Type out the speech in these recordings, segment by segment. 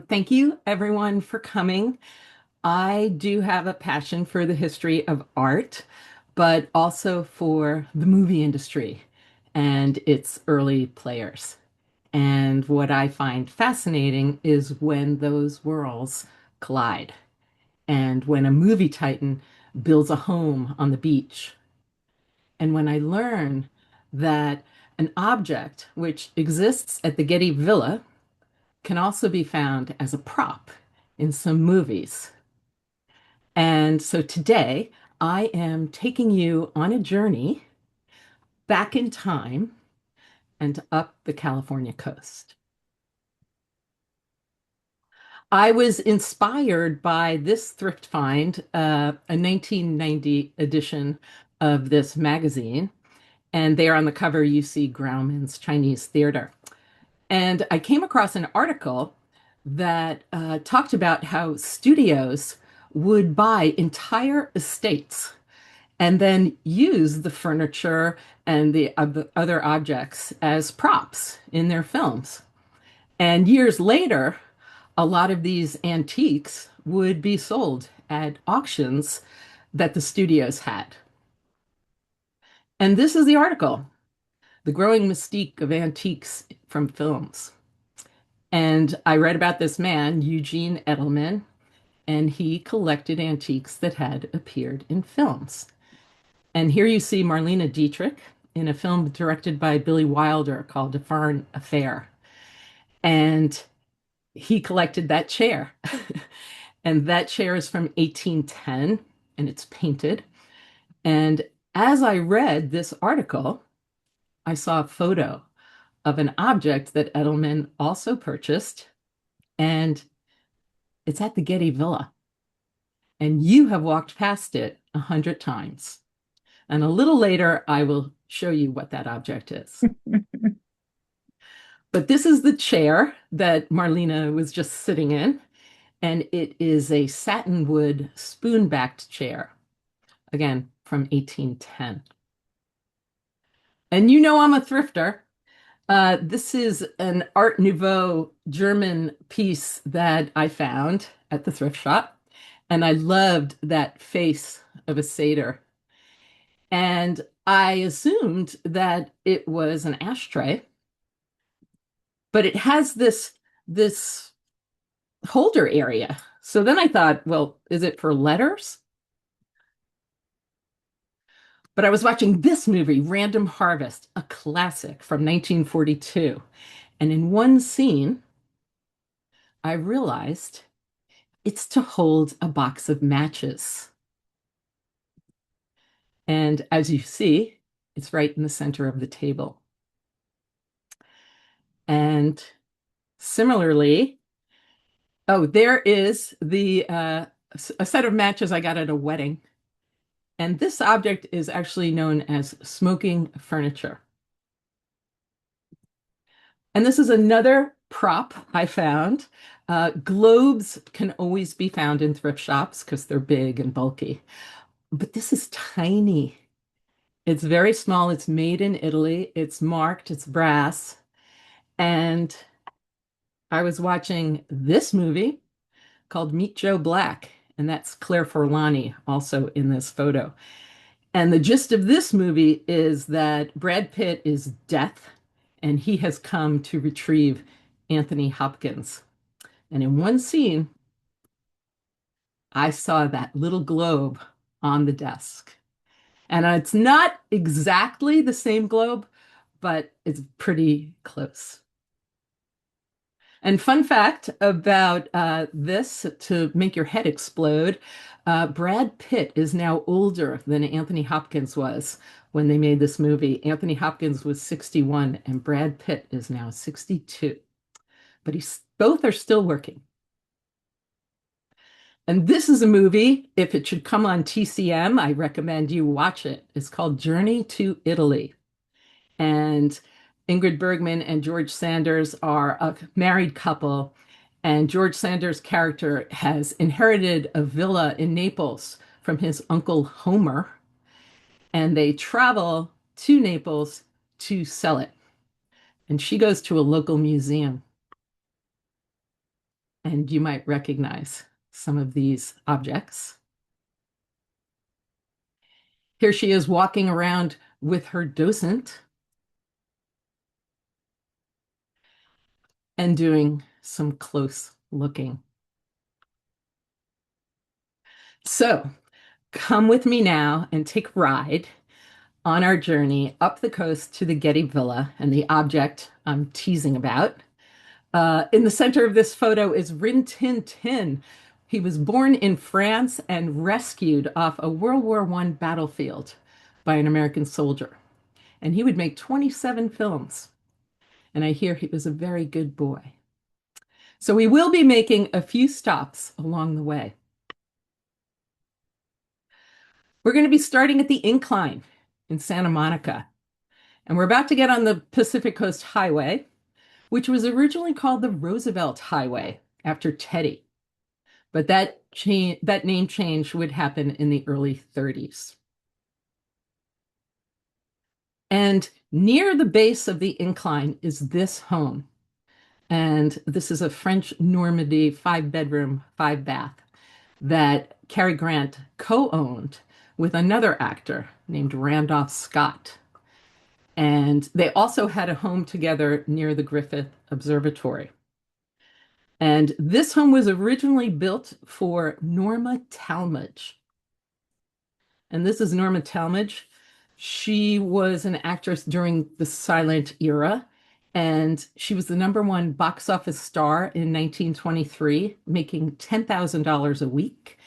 Thank you, everyone, for coming. I do have a passion for the history of art, but also for the movie industry and its early players. And what I find fascinating is when those worlds collide and when a movie titan builds a home on the beach. And when I learn that an object which exists at the Getty Villa can also be found as a prop in some movies. And so today I am taking you on a journey back in time and up the California coast. I was inspired by this thrift find, a 1990 edition of this magazine. And there on the cover, you see Grauman's Chinese Theater. And I came across an article that talked about how studios would buy entire estates and then use the furniture and the other objects as props in their films. And years later, a lot of these antiques would be sold at auctions that the studios had. And this is the article, The Growing Mystique of Antiques from Films. And I read about this man, Eugene Edelman, and he collected antiques that had appeared in films. And here you see Marlene Dietrich in a film directed by Billy Wilder called A Foreign Affair. And he collected that chair. And that chair is from 1810 and it's painted. And as I read this article, I saw a photo of an object that Edelman also purchased, and it's at the Getty Villa. And you have walked past it 100 times. And a little later, I will show you what that object is. But this is the chair that Marlena was just sitting in, and it is a satinwood spoon-backed chair, again, from 1810. And you know I'm a thrifter. This is an Art Nouveau German piece that I found at the thrift shop, and I loved that face of a satyr. And I assumed that it was an ashtray, but it has this holder area. So then I thought, well, is it for letters? But I was watching this movie, Random Harvest, a classic from 1942. And in one scene, I realized it's to hold a box of matches. And as you see, it's right in the center of the table. And similarly, oh, there is a set of matches I got at a wedding. And this object is actually known as smoking furniture. And this is another prop I found. Globes can always be found in thrift shops because they're big and bulky. But this is tiny. It's very small. It's made in Italy. It's marked, it's brass. And I was watching this movie called Meet Joe Black, and that's Claire Forlani also in this photo. And the gist of this movie is that Brad Pitt is death, and he has come to retrieve Anthony Hopkins. And in one scene, I saw that little globe on the desk. And it's not exactly the same globe, but it's pretty close. And fun fact about this to make your head explode, Brad Pitt is now older than Anthony Hopkins was when they made this movie. Anthony Hopkins was 61 and Brad Pitt is now 62. But both are still working. And this is a movie, if it should come on TCM, I recommend you watch it. It's called Journey to Italy. And Ingrid Bergman and George Sanders are a married couple. And George Sanders' character has inherited a villa in Naples from his uncle Homer. And they travel to Naples to sell it. And she goes to a local museum. And you might recognize some of these objects. Here she is walking around with her docent and doing some close looking. So come with me now and take a ride on our journey up the coast to the Getty Villa and the object I'm teasing about. In the center of this photo is Rin Tin Tin. He was born in France and rescued off a World War I battlefield by an American soldier. And he would make 27 films. And I hear he was a very good boy. So we will be making a few stops along the way. We're going to be starting at the Incline in Santa Monica. And we're about to get on the Pacific Coast Highway, which was originally called the Roosevelt Highway after Teddy. But that name change would happen in the early 30s. And near the base of the incline is this home. And this is a French Normandy 5-bedroom, 5-bath that Cary Grant co-owned with another actor named Randolph Scott. And they also had a home together near the Griffith Observatory. And this home was originally built for Norma Talmadge. And this is Norma Talmadge. She was an actress during the silent era, and she was the #1 box office star in 1923, making $10,000 a week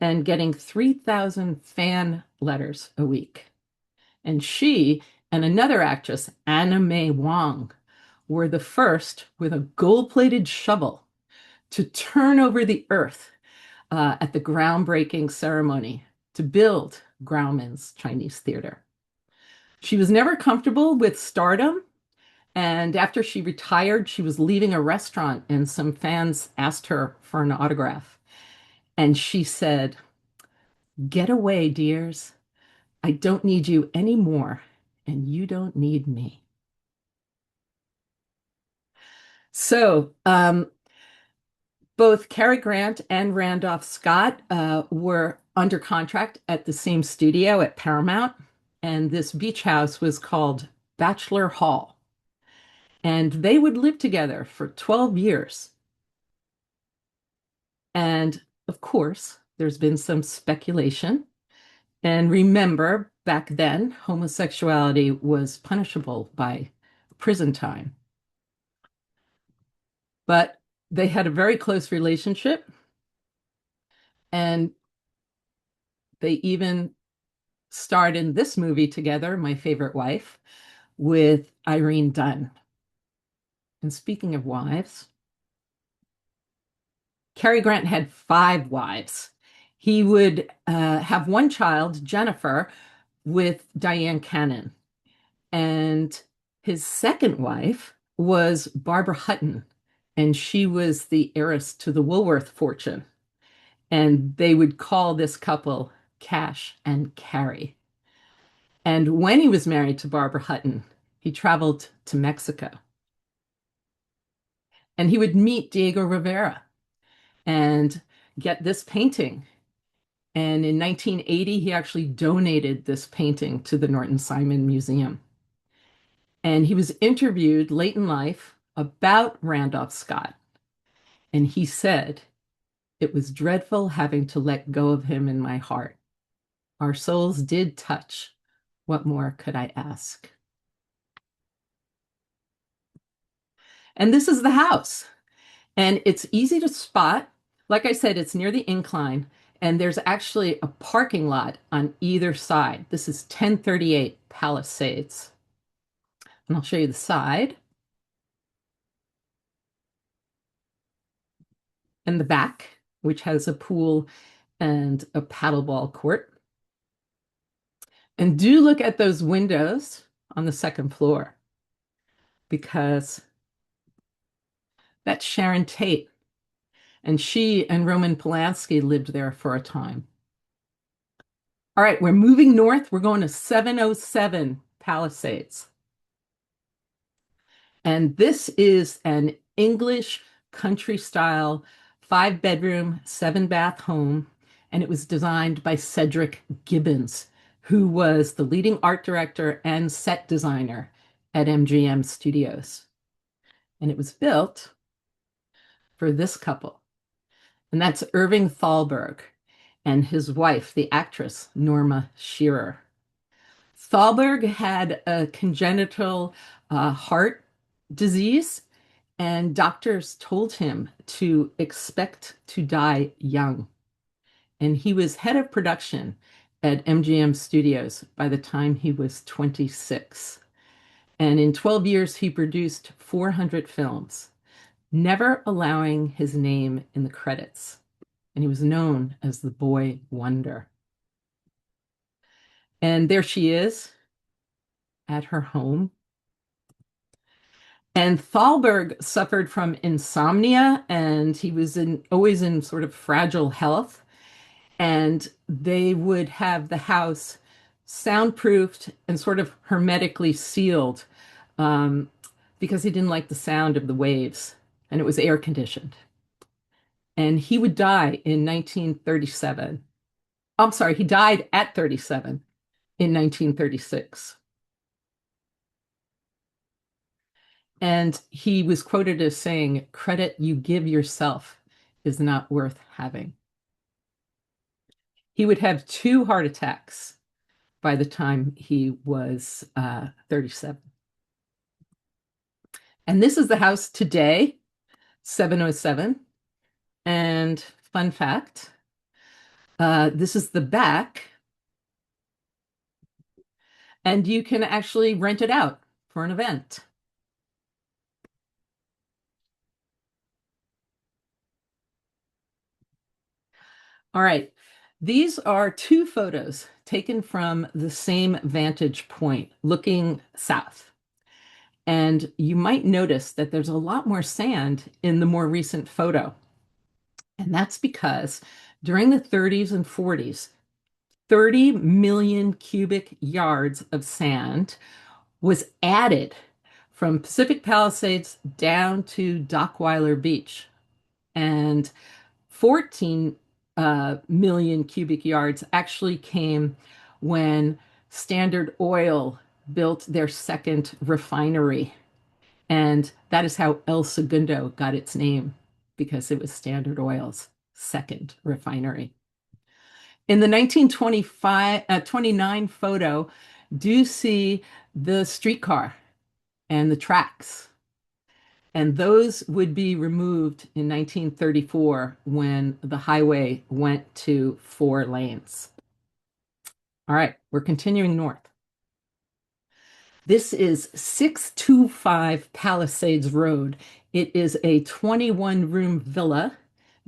and getting 3,000 fan letters a week. And she and another actress, Anna May Wong, were the first with a gold-plated shovel to turn over the earth at the groundbreaking ceremony to build Grauman's Chinese theater. She was never comfortable with stardom, and after she retired, she was leaving a restaurant, and some fans asked her for an autograph. And she said, "Get away, dears. I don't need you anymore, and you don't need me." So, both Cary Grant and Randolph Scott were under contract at the same studio at Paramount, and this beach house was called Bachelor Hall. And they would live together for 12 years. And of course, there's been some speculation. And remember, back then, homosexuality was punishable by prison time. But they had a very close relationship, and they even starred in this movie together, My Favorite Wife, with Irene Dunne. And speaking of wives, Cary Grant had 5 wives. He would have one child, Jennifer, with Diane Cannon. And his second wife was Barbara Hutton, and she was the heiress to the Woolworth fortune. And they would call this couple Cash and Carrie. And when he was married to Barbara Hutton, he traveled to Mexico. And he would meet Diego Rivera and get this painting. And in 1980, he actually donated this painting to the Norton Simon Museum. And he was interviewed late in life about Randolph Scott. And he said, "It was dreadful having to let go of him in my heart. Our souls did touch. What more could I ask?" And this is the house. And it's easy to spot. Like I said, it's near the incline, and there's actually a parking lot on either side. This is 1038 Palisades. And I'll show you the side and the back, which has a pool and a paddleball court. And do look at those windows on the second floor, because that's Sharon Tate. And she and Roman Polanski lived there for a time. All right, we're moving north. We're going to 707 Palisades. And this is an English country style, 5 bedroom, 7 bath home. And it was designed by Cedric Gibbons, who was the leading art director and set designer at MGM Studios. And it was built for this couple. And that's Irving Thalberg and his wife, the actress Norma Shearer. Thalberg had a congenital heart disease, and doctors told him to expect to die young. And he was head of production at MGM Studios by the time he was 26. And in 12 years, he produced 400 films, never allowing his name in the credits. And he was known as the Boy Wonder. And there she is at her home. And Thalberg suffered from insomnia, and he was always in sort of fragile health. And they would have the house soundproofed and sort of hermetically sealed um, because he didn't like the sound of the waves, and it was air conditioned. And he would die in 1937. I'm sorry, he died at 37 in 1936. And he was quoted as saying, "Credit you give yourself is not worth having." He would have 2 heart attacks by the time he was 37. And this is the house today, 707. And fun fact, this is the back, and you can actually rent it out for an event. All right. These are 2 photos taken from the same vantage point, looking south. And you might notice that there's a lot more sand in the more recent photo. And that's because during the 30s and 40s, 30 million cubic yards of sand was added from Pacific Palisades down to Dockweiler Beach. And 14 million cubic yards actually came when Standard Oil built their second refinery. And that is how El Segundo got its name, because it was Standard Oil's second refinery. In the 29 photo, do you see the streetcar and the tracks? And those would be removed in 1934 when the highway went to 4 lanes. All right, we're continuing north. This is 625 Palisades Road. It is a 21-room villa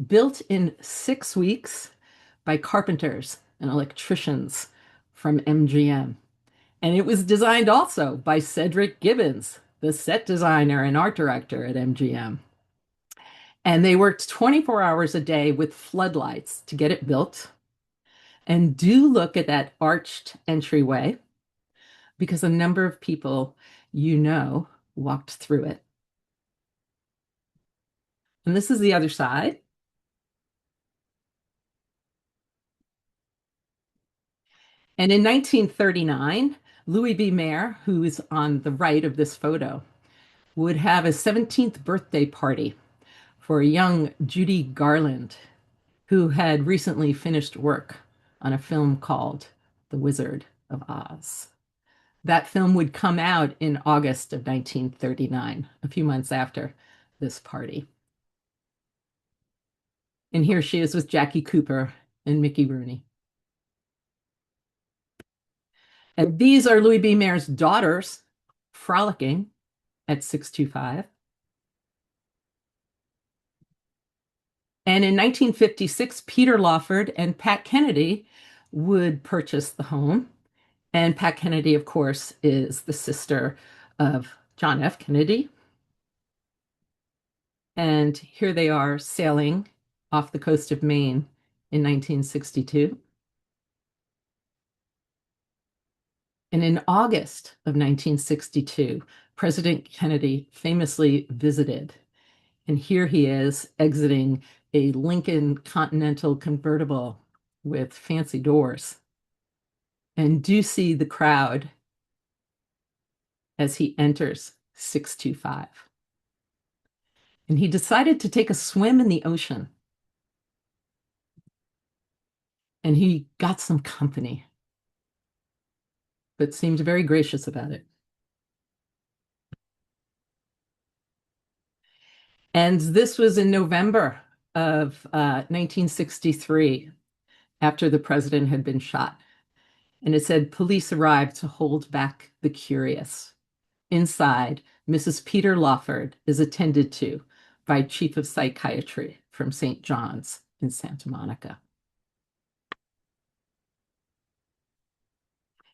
built in 6 weeks by carpenters and electricians from MGM. And it was designed also by Cedric Gibbons, the set designer and art director at MGM. And they worked 24 hours a day with floodlights to get it built. And do look at that arched entryway, because a number of people you know walked through it. And this is the other side. And in 1939, Louis B. Mayer, who is on the right of this photo, would have a 17th birthday party for a young Judy Garland, who had recently finished work on a film called The Wizard of Oz. That film would come out in August of 1939, a few months after this party. And here she is with Jackie Cooper and Mickey Rooney. And these are Louis B. Mayer's daughters frolicking at 625. And in 1956, Peter Lawford and Pat Kennedy would purchase the home. And Pat Kennedy, of course, is the sister of John F. Kennedy. And here they are sailing off the coast of Maine in 1962. And in August of 1962, President Kennedy famously visited. And here he is exiting a Lincoln Continental convertible with fancy doors. And do see the crowd as he enters 625. And he decided to take a swim in the ocean. And he got some company, but seemed very gracious about it. And this was in November of 1963, after the president had been shot. And it said police arrived to hold back the curious. Inside, Mrs. Peter Lawford is attended to by Chief of Psychiatry from St. John's in Santa Monica.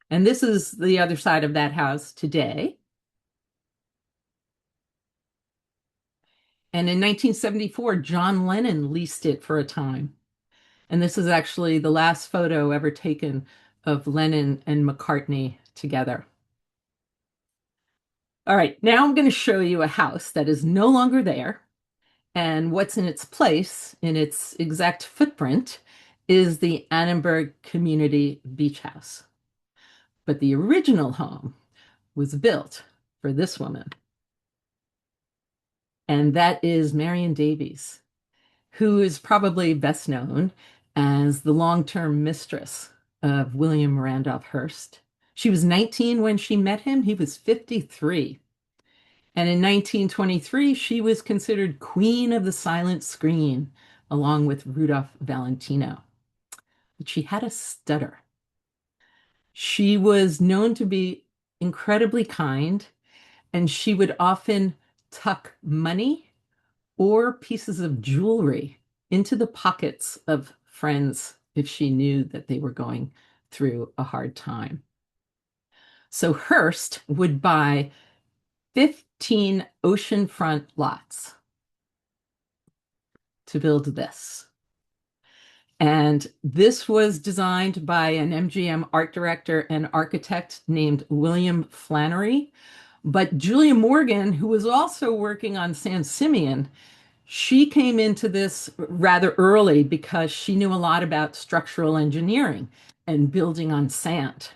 And this is the other side of that house today. And in 1974, John Lennon leased it for a time. And this is actually the last photo ever taken of Lennon and McCartney together. All right, now I'm going to show you a house that is no longer there. And what's in its place, in its exact footprint, is the Annenberg Community Beach House. But the original home was built for this woman. And that is Marion Davies, who is probably best known as the long-term mistress of William Randolph Hearst. She was 19 when she met him. He was 53. And in 1923, she was considered queen of the silent screen, along with Rudolph Valentino. But she had a stutter. She was known to be incredibly kind, and she would often tuck money or pieces of jewelry into the pockets of friends if she knew that they were going through a hard time. So Hearst would buy 15 oceanfront lots to build this. And this was designed by an MGM art director and architect named William Flannery. But Julia Morgan, who was also working on San Simeon, she came into this rather early because she knew a lot about structural engineering and building on sand.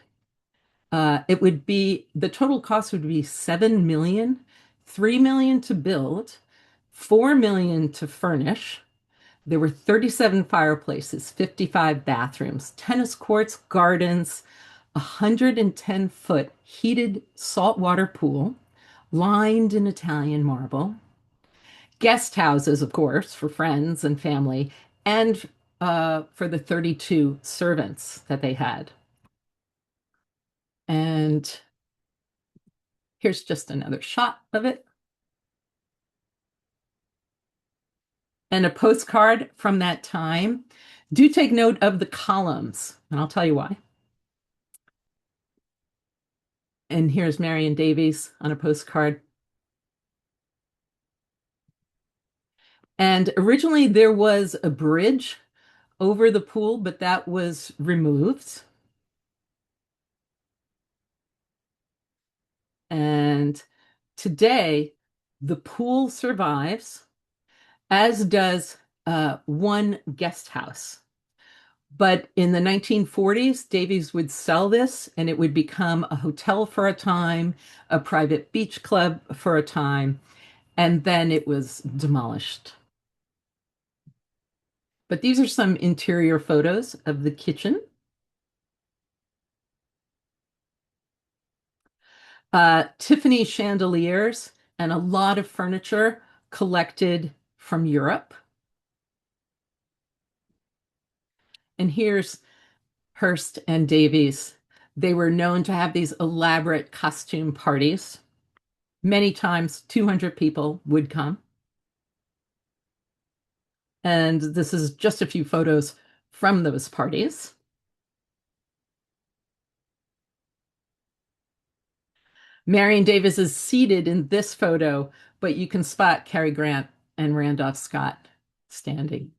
It would be the total cost would be 7 million, 3 million to build, 4 million to furnish. There were 37 fireplaces, 55 bathrooms, tennis courts, gardens, a 110-foot heated saltwater pool lined in Italian marble, guest houses, of course, for friends and family, and for the 32 servants that they had. And here's just another shot of it. And a postcard from that time. Do take note of the columns, and I'll tell you why. And here's Marion Davies on a postcard. And originally there was a bridge over the pool, but that was removed. And today the pool survives, as does one guest house. But in the 1940s, Davies would sell this and it would become a hotel for a time, a private beach club for a time, and then it was demolished. But these are some interior photos of the kitchen. Tiffany chandeliers and a lot of furniture collected from Europe. And here's Hearst and Davies. They were known to have these elaborate costume parties. Many times 200 people would come. And this is just a few photos from those parties. Marion Davies is seated in this photo, but you can spot Cary Grant and Randolph Scott standing.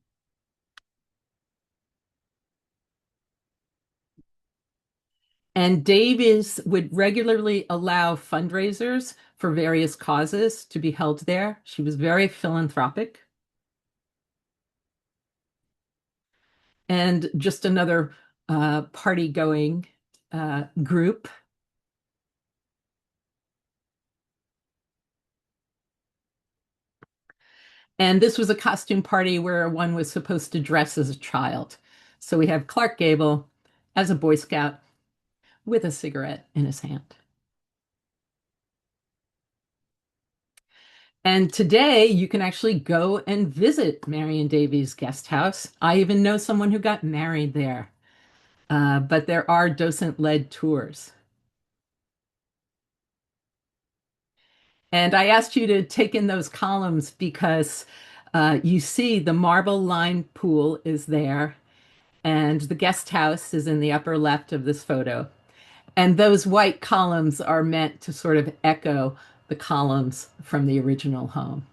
And Davies would regularly allow fundraisers for various causes to be held there. She was very philanthropic and just another party going group. And this was a costume party where one was supposed to dress as a child. So we have Clark Gable as a Boy Scout with a cigarette in his hand. And today you can actually go and visit Marion Davies' guest house. I even know someone who got married there. But there are docent-led tours. And I asked you to take in those columns because you see the marble lined pool is there, and the guest house is in the upper left of this photo. And those white columns are meant to sort of echo the columns from the original home.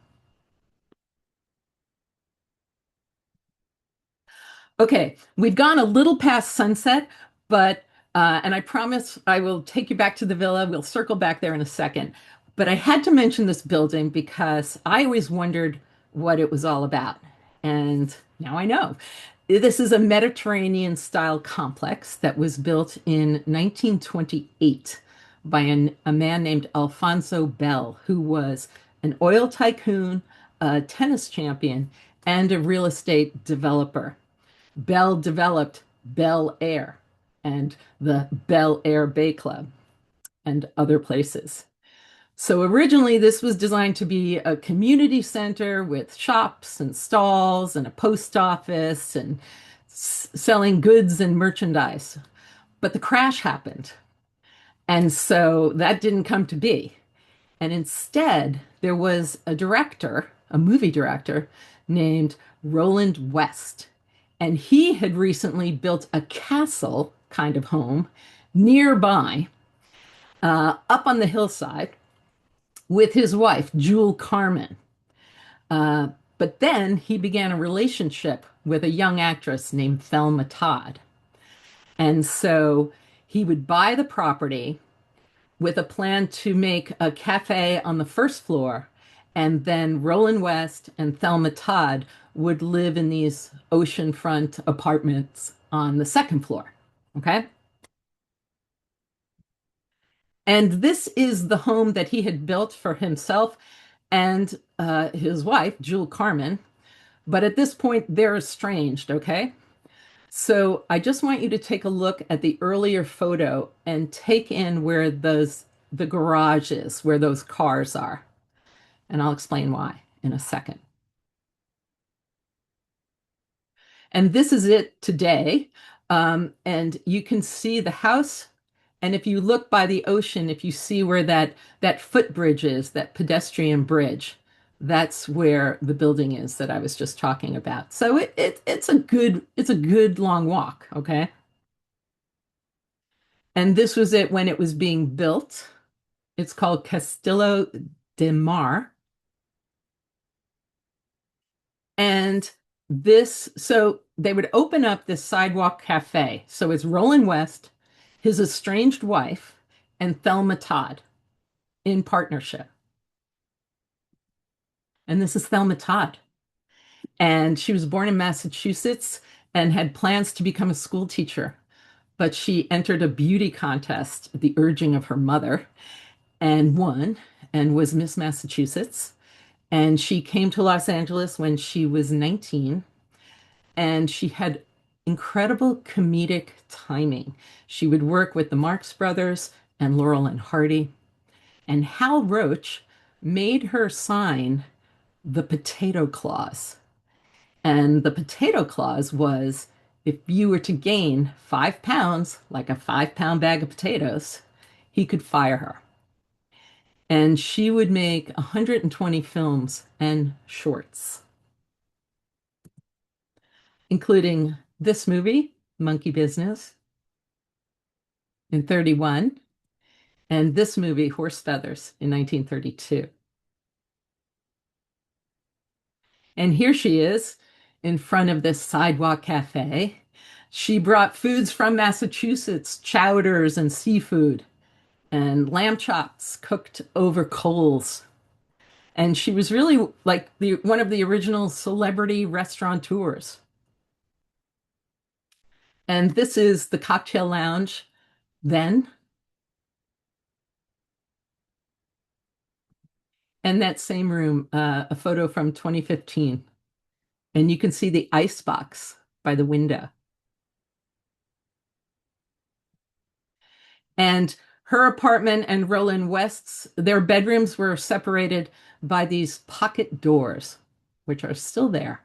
Okay, we've gone a little past sunset, but and I promise I will take you back to the villa. We'll circle back there in a second. But I had to mention this building because I always wondered what it was all about. And now I know. This is a Mediterranean style complex that was built in 1928 by a man named Alfonso Bell, who was an oil tycoon, a tennis champion, and a real estate developer. Bell developed Bel Air and the Bel Air Bay Club and other places. So originally, this was designed to be a community center with shops and stalls and a post office and selling goods and merchandise. But the crash happened. And so that didn't come to be. And instead, there was a director, a movie director named Roland West. And he had recently built a castle kind of home nearby, up on the hillside, with his wife, Jewel Carmen. Uh, but then he began a relationship with a young actress named Thelma Todd. And so he would buy the property with a plan to make a cafe on the first floor. And then Roland West and Thelma Todd would live in these oceanfront apartments on the second floor. Okay. And this is the home that he had built for himself and his wife, Jewel Carmen. But at this point, they're estranged. Okay. So I just want you to take a look at the earlier photo and take in where the garage is, where those cars are. And I'll explain why in a second. And this is it today. And you can see the house. And if you look by the ocean, if you see where that footbridge is, that pedestrian bridge, that's where the building is that I was just talking about. So it's a good long walk, okay? And this was it when it was being built. It's called Castillo de Mar. And so they would open up this sidewalk cafe. So it's Roland West, his estranged wife, and Thelma Todd in partnership. And this is Thelma Todd. And she was born in Massachusetts and had plans to become a school teacher. But she entered a beauty contest at the urging of her mother and won and was Miss Massachusetts. And she came to Los Angeles when she was 19, and she had incredible comedic timing. She would work with the Marx Brothers and Laurel and Hardy, and Hal Roach made her sign the potato clause. And the potato clause was if you were to gain 5 pounds, like a 5 pound bag of potatoes, he could fire her. And she would make 120 films and shorts, including this movie, Monkey Business, in 31, and this movie, Horse Feathers, in 1932. And here she is in front of this sidewalk cafe. She brought foods from Massachusetts, chowders and seafood. and lamb chops cooked over coals. And she was really like the one of the original celebrity restaurateurs. And this is the cocktail lounge then, and that same room, a photo from 2015. And you can see the ice box by the window. And her apartment and Roland West's, their bedrooms were separated by these pocket doors, which are still there.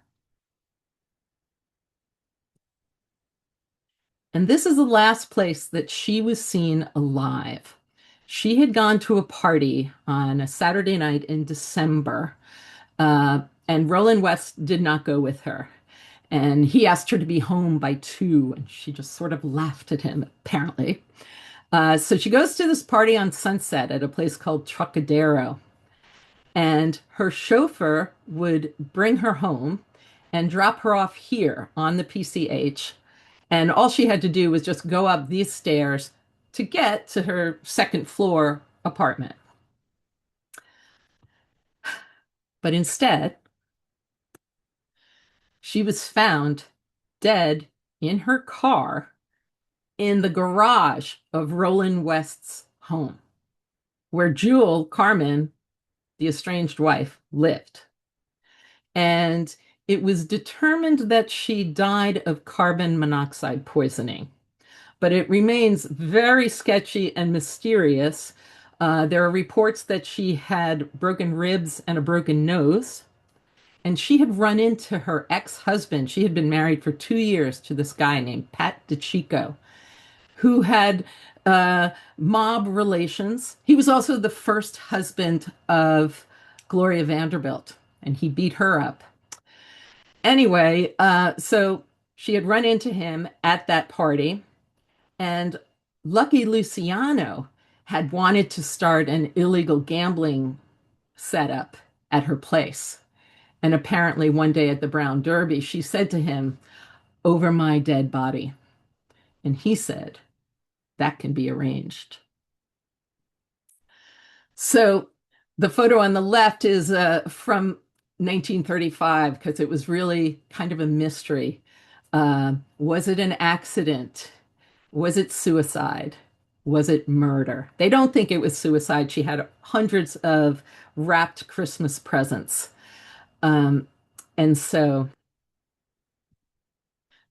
And this is the last place that she was seen alive. She had gone to a party on a Saturday night in December, and Roland West did not go with her. And he asked her to be home by 2, and she just sort of laughed at him, apparently. So she goes to this party on Sunset at a place called Trocadero, and her chauffeur would bring her home and drop her off here on the PCH. And all she had to do was just go up these stairs to get to her second floor apartment. But instead, she was found dead in her car in the garage of Roland West's home, where Jewel Carmen, the estranged wife, lived. And it was determined that she died of carbon monoxide poisoning, but it remains very sketchy and mysterious. There are reports that she had broken ribs and a broken nose, and she had run into her ex-husband. She had been married for 2 years to this guy named Pat DeChico, who had mob relations. He was also the first husband of Gloria Vanderbilt, and he beat her up. Anyway, so she had run into him at that party, and Lucky Luciano had wanted to start an illegal gambling setup at her place. And apparently, one day at the Brown Derby, she said to him, "Over my dead body." And he said, "That can be arranged." So the photo on the left is from 1935 because it was really kind of a mystery. Was it an accident? Was it suicide? Was it murder? They don't think it was suicide. She had hundreds of wrapped Christmas presents. Um, and so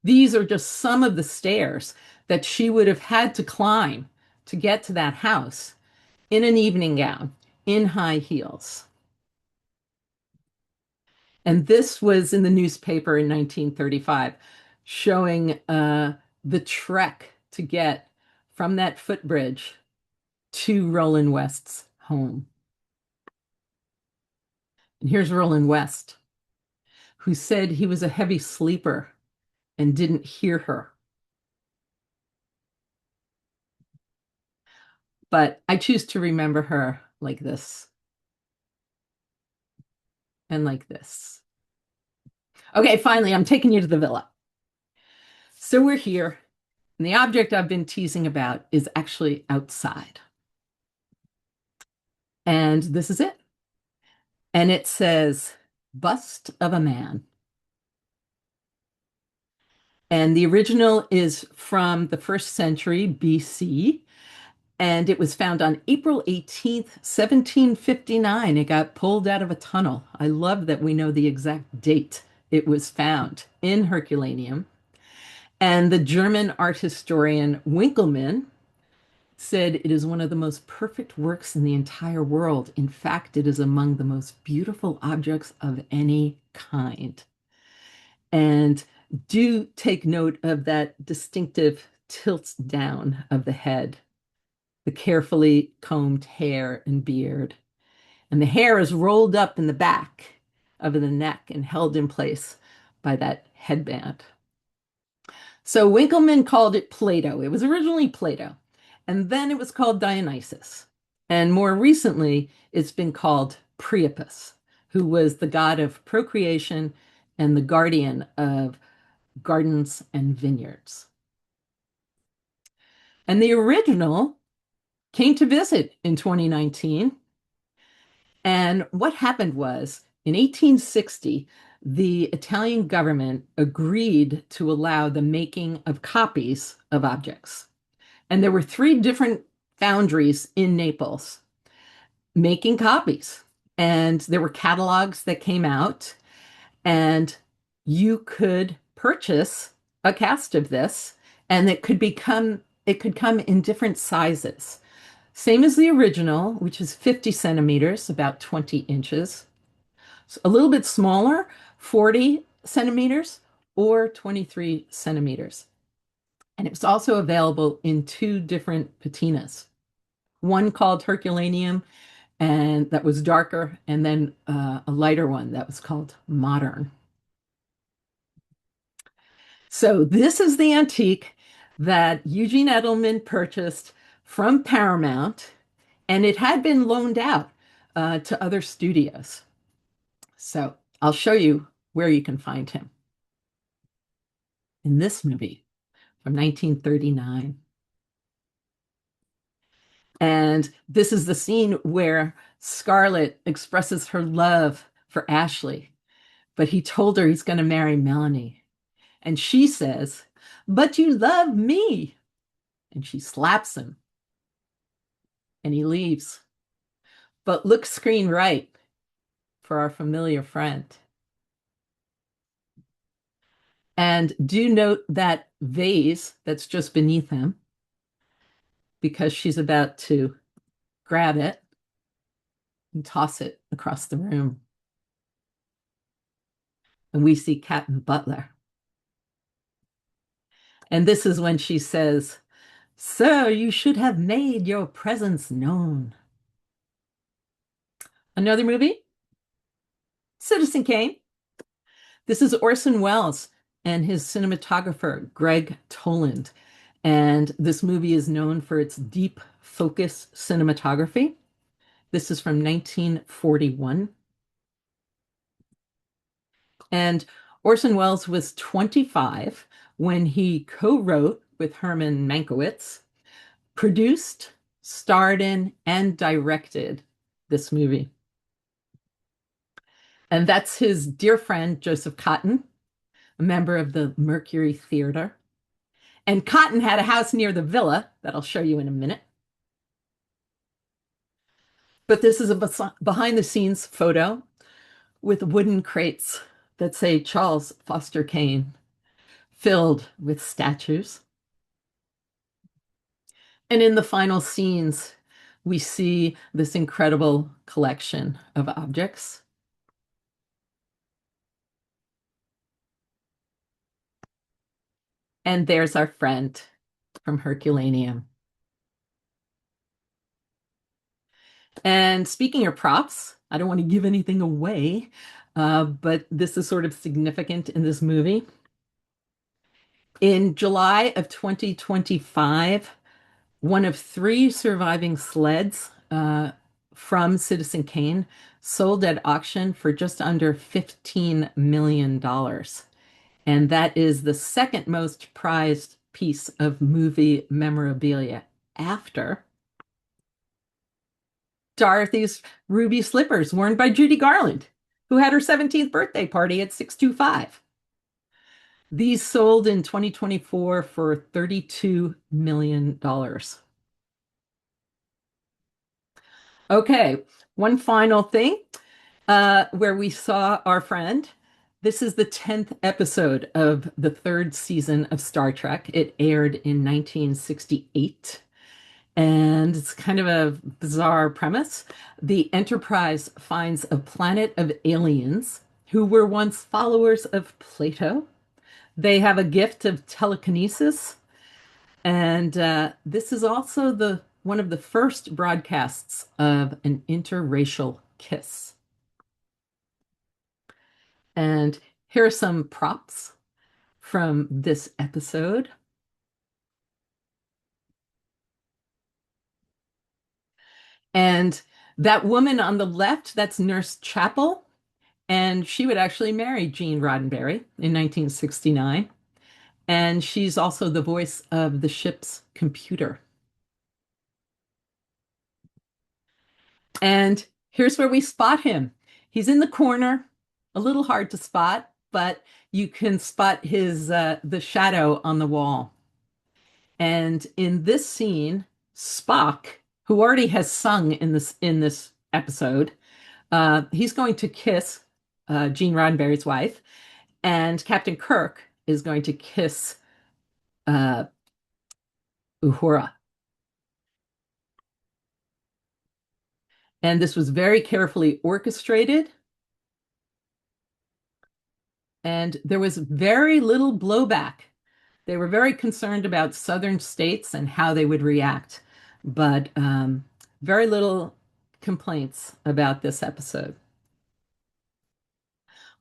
these are just some of the stairs that she would have had to climb to get to that house in an evening gown, in high heels. And this was in the newspaper in 1935, showing the trek to get from that footbridge to Roland West's home. And here's Roland West, who said he was a heavy sleeper and didn't hear her. But I choose to remember her like this and like this. Okay, finally, I'm taking you to the villa. So we're here, and the object I've been teasing about is actually outside. And this is it. And it says, "Bust of a Man." And the original is from the first century BC. And it was found on April 18th, 1759. It got pulled out of a tunnel. I love that we know the exact date it was found in Herculaneum. And the German art historian Winkelmann said it is one of the most perfect works in the entire world. In fact, it is among the most beautiful objects of any kind. And do take note of that distinctive tilt down of the head, the carefully combed hair and beard. And the hair is rolled up in the back of the neck and held in place by that headband. So Winckelmann called it Plato. It was originally Plato, and then it was called Dionysus. And more recently, it's been called Priapus, who was the god of procreation and the guardian of gardens and vineyards. And the original came to visit in 2019. And what happened was in 1860, the Italian government agreed to allow the making of copies of objects. And there were three different foundries in Naples making copies. And there were catalogs that came out, and you could purchase a cast of this, and it could come in different sizes. Same as the original, which is 50 centimeters, about 20 inches. A little bit smaller, 40 centimeters or 23 centimeters. And it was also available in two different patinas. One called Herculaneum, and that was darker, and then a lighter one that was called Modern. So this is the antique that Eugene Edelman purchased from Paramount, and it had been loaned out to other studios. So I'll show you where you can find him in this movie from 1939. And this is the scene where Scarlett expresses her love for Ashley, but he told her he's going to marry Melanie. And she says, "But you love me." And she slaps him and he leaves. But look screen right for our familiar friend. And do note that vase that's just beneath him because she's about to grab it and toss it across the room. And we see Captain Butler. And this is when she says, "Sir, you should have made your presence known." Another movie, Citizen Kane. This is Orson Welles and his cinematographer, Greg Toland. And this movie is known for its deep focus cinematography. This is from 1941. And Orson Welles was 25 when he co-wrote with Herman Mankiewicz, produced, starred in, and directed this movie. And that's his dear friend, Joseph Cotten, a member of the Mercury Theater. And Cotten had a house near the villa that I'll show you in a minute. But this is a behind the scenes photo with wooden crates that say Charles Foster Kane, filled with statues. And in the final scenes, we see this incredible collection of objects. And there's our friend from Herculaneum. And speaking of props, I don't want to give anything away, but this is sort of significant in this movie. In July of 2025, one of three surviving sleds from Citizen Kane sold at auction for just under $15 million. And that is the second most prized piece of movie memorabilia after Dorothy's ruby slippers worn by Judy Garland, who had her 17th birthday party at 625. These sold in 2024 for $32 million. Okay, one final thing where we saw our friend. This is the 10th episode of the third season of Star Trek. It aired in 1968. And it's kind of a bizarre premise. The Enterprise finds a planet of aliens who were once followers of Plato. They have a gift of telekinesis, and this is also the one of the first broadcasts of an interracial kiss. And here are some props from this episode. And that woman on the left, that's Nurse Chapel. And she would actually marry Gene Roddenberry in 1969. And she's also the voice of the ship's computer. And here's where we spot him. He's in the corner, a little hard to spot, but you can spot his the shadow on the wall. And in this scene, Spock, who already has sung in this episode, he's going to kiss Gene Roddenberry's wife, and Captain Kirk is going to kiss uh, Uhura. And this was very carefully orchestrated, and there was very little blowback. They were very concerned about southern states and how they would react, but very little complaints about this episode.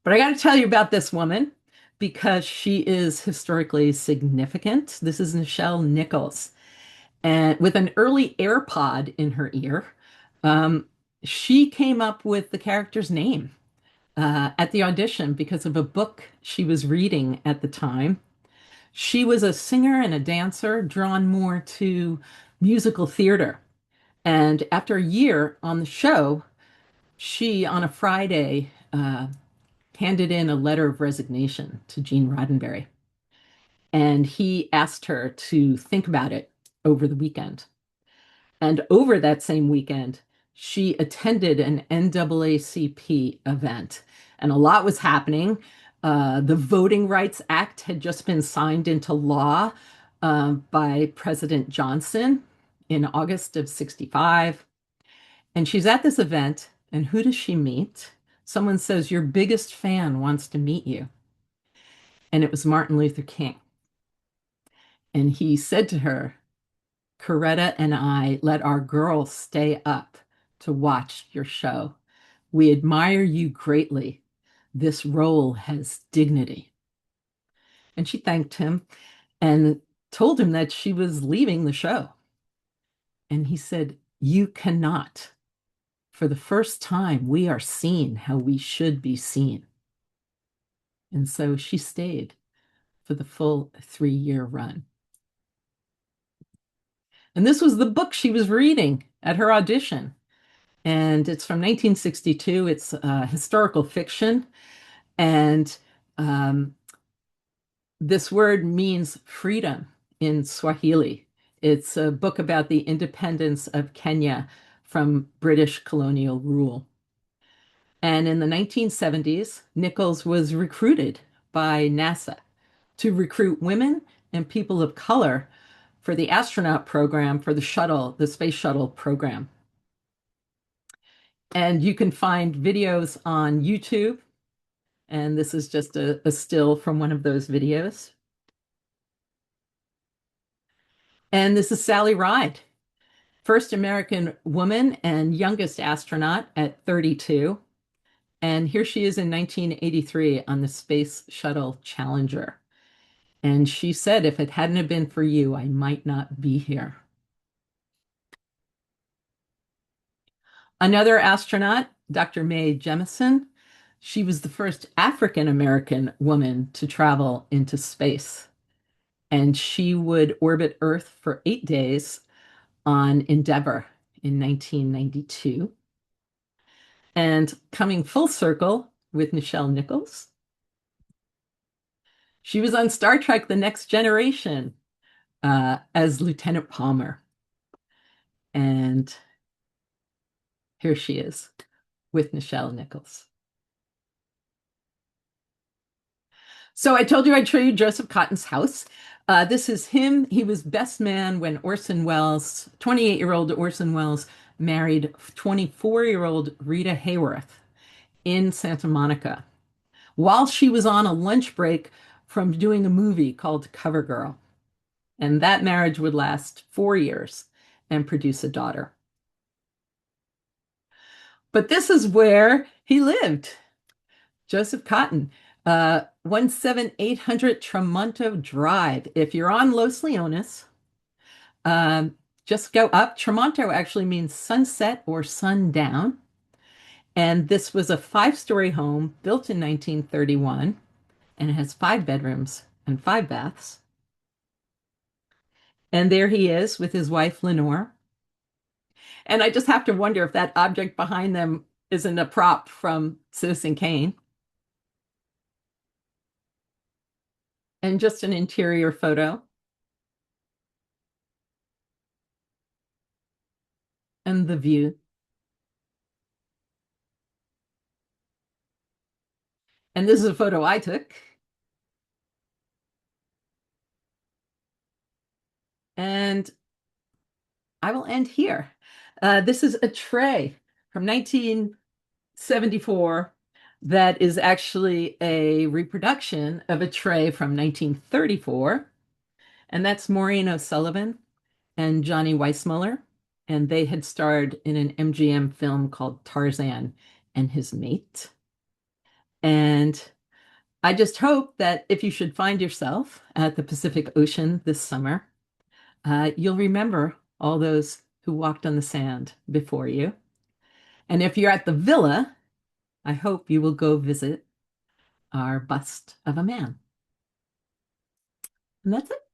But I got to tell you about this woman because she is historically significant. This is Nichelle Nichols, and with an early AirPod in her ear, um, she came up with the character's name at the audition because of a book she was reading at the time. She was a singer and a dancer drawn more to musical theater. And after a year on the show, she, on a Friday, handed in a letter of resignation to Gene Roddenberry. And he asked her to think about it over the weekend. And over that same weekend, she attended an NAACP event, and a lot was happening. The Voting Rights Act had just been signed into law by President Johnson in August of 65. And she's at this event, and who does she meet? Someone says, "Your biggest fan wants to meet you." And it was Martin Luther King. And he said to her, "Coretta and I let our girls stay up to watch your show. We admire you greatly. This role has dignity." And she thanked him and told him that she was leaving the show. And he said, "You cannot. For the first time, we are seen how we should be seen." And so she stayed for the full 3-year run. And this was the book she was reading at her audition. And it's from 1962. It's historical fiction. And this word means freedom in Swahili. It's a book about the independence of Kenya from British colonial rule. And in the 1970s, Nichols was recruited by NASA to recruit women and people of color for the astronaut program for the space shuttle program. And you can find videos on YouTube. And this is just a still from one of those videos. And this is Sally Ride, first American woman and youngest astronaut at 32. And here she is in 1983 on the Space Shuttle Challenger. And she said, "If it hadn't have been for you, I might not be here." Another astronaut, Dr. Mae Jemison, she was the first African American woman to travel into space. And she would orbit Earth for 8 days on Endeavour in 1992. And coming full circle with Nichelle Nichols, she was on Star Trek The Next Generation as Lieutenant Palmer. And here she is with Nichelle Nichols. So I told you I'd show you Joseph Cotton's house. This is him. He was best man when Orson Welles, 28-year-old Orson Welles, married 24-year-old Rita Hayworth in Santa Monica while she was on a lunch break from doing a movie called Cover Girl. And that marriage would last 4 years and produce a daughter. But this is where he lived. Joseph Cotton, 17800 Tramonto Drive. If you're on Los Leones, just go up. Tramonto actually means sunset or sundown. And this was a 5-story home built in 1931, and it has 5 bedrooms and 5 baths. And there he is with his wife, Lenore. And I just have to wonder if that object behind them isn't a prop from Citizen Kane and just an interior photo and the view. And this is a photo I took. And I will end here. This is a tray from 1974 that is actually a reproduction of a tray from 1934. And that's Maureen O'Sullivan and Johnny Weissmuller. And they had starred in an MGM film called Tarzan and His Mate. And I just hope that if you should find yourself at the Pacific Ocean this summer, you'll remember all those who walked on the sand before you. And if you're at the villa, I hope you will go visit our bust of a man. And that's it.